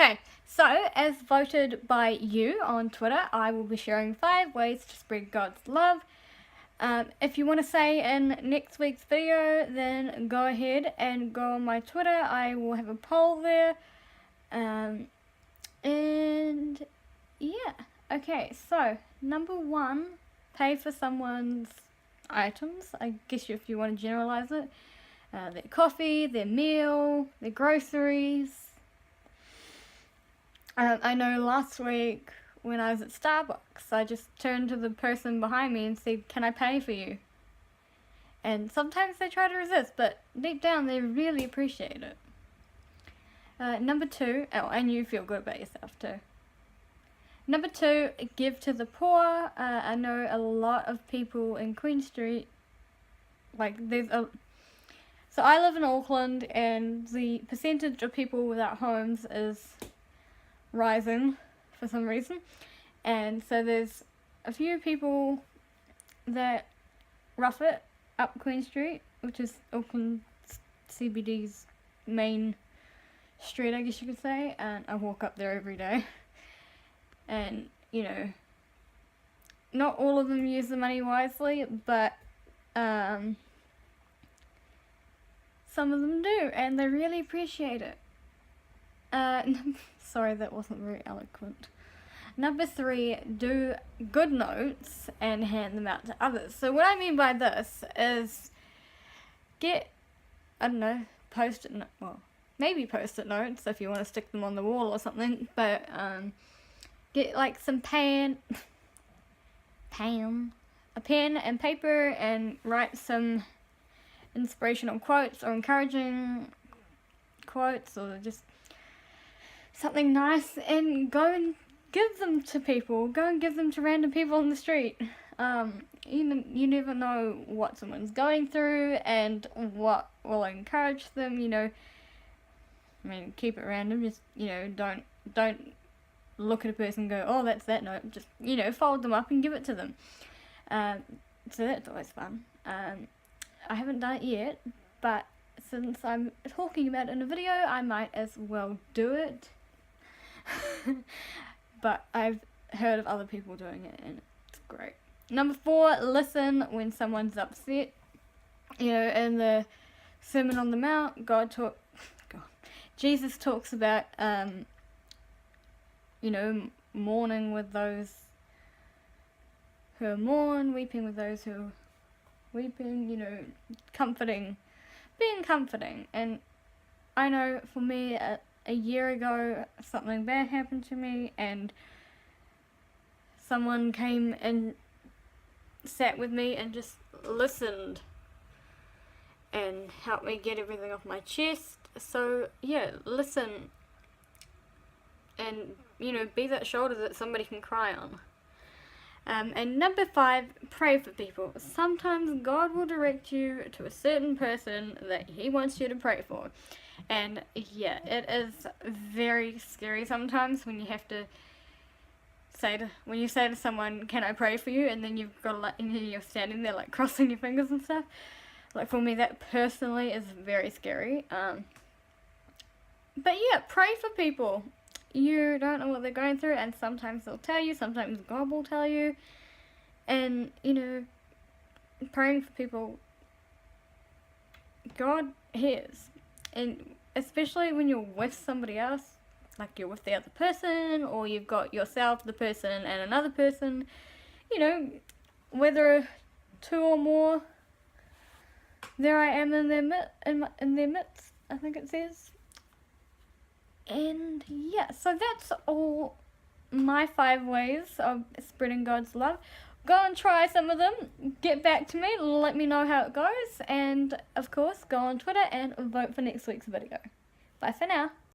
Okay, so as voted by you on Twitter, I will be sharing 5 ways to spread God's love. If you want to say in next week's video, then go ahead and go on my Twitter. I will have a poll there. And yeah, okay, so number 1, pay for someone's items. I guess if you want to generalize it. Their coffee, their meal, their groceries. I know last week when I was at Starbucks, I just turned to the person behind me and said, "Can I pay for you?" And sometimes they try to resist, but deep down they really appreciate it. Number 2, and you feel good about yourself too. Number 2, give to the poor. I know a lot of people in Queen Street, so I live in Auckland, and the percentage of people without homes is rising for some reason, and so there's a few people that rough it up Queen Street, which is Auckland CBD's main street, I guess you could say, and I walk up there every day, and you know, not all of them use the money wisely, but some of them do, and they really appreciate it. Sorry, that wasn't very eloquent. Number 3, do good notes and hand them out to others. So what I mean by this is get, I don't know, maybe post-it notes if you want to stick them on the wall or something, but get like some a pen and paper and write some inspirational quotes or encouraging quotes or just something nice, and go and give them to people. Go and give them to random people on the street. You never know what someone's going through and what will encourage them, I mean, keep it random. Just, don't look at a person and go, "Oh, that's that note." Just, fold them up and give it to them. So that's always fun. I haven't done it yet, but since I'm talking about it in a video, I might as well do it. But I've heard of other people doing it, and it's great. Number 4, listen when someone's upset. In the Sermon on the Mount, Jesus talks about, mourning with those who mourn, weeping with those who weeping, being comforting. And I know for me, a year ago, something bad happened to me, and someone came and sat with me and just listened and helped me get everything off my chest. So yeah, listen and, be that shoulder that somebody can cry on. And number 5, pray for people. Sometimes God will direct you to a certain person that He wants you to pray for. And yeah, it is very scary sometimes when you have to say to someone, "Can I pray for you?" And then you're standing there like crossing your fingers and stuff. Like for me, that personally is very scary. But yeah, pray for people. You don't know what they're going through, and sometimes they'll tell you, sometimes God will tell you. And, praying for people, God hears. And especially when you're with somebody else, like you're with the other person, or you've got yourself, the person, and another person, whether 2 or more, there I am in their midst, I think it says. And yeah, so that's all my 5 ways of spreading God's love. Go and try some of them, get back to me, let me know how it goes, and of course go on Twitter and vote for next week's video. Bye for now.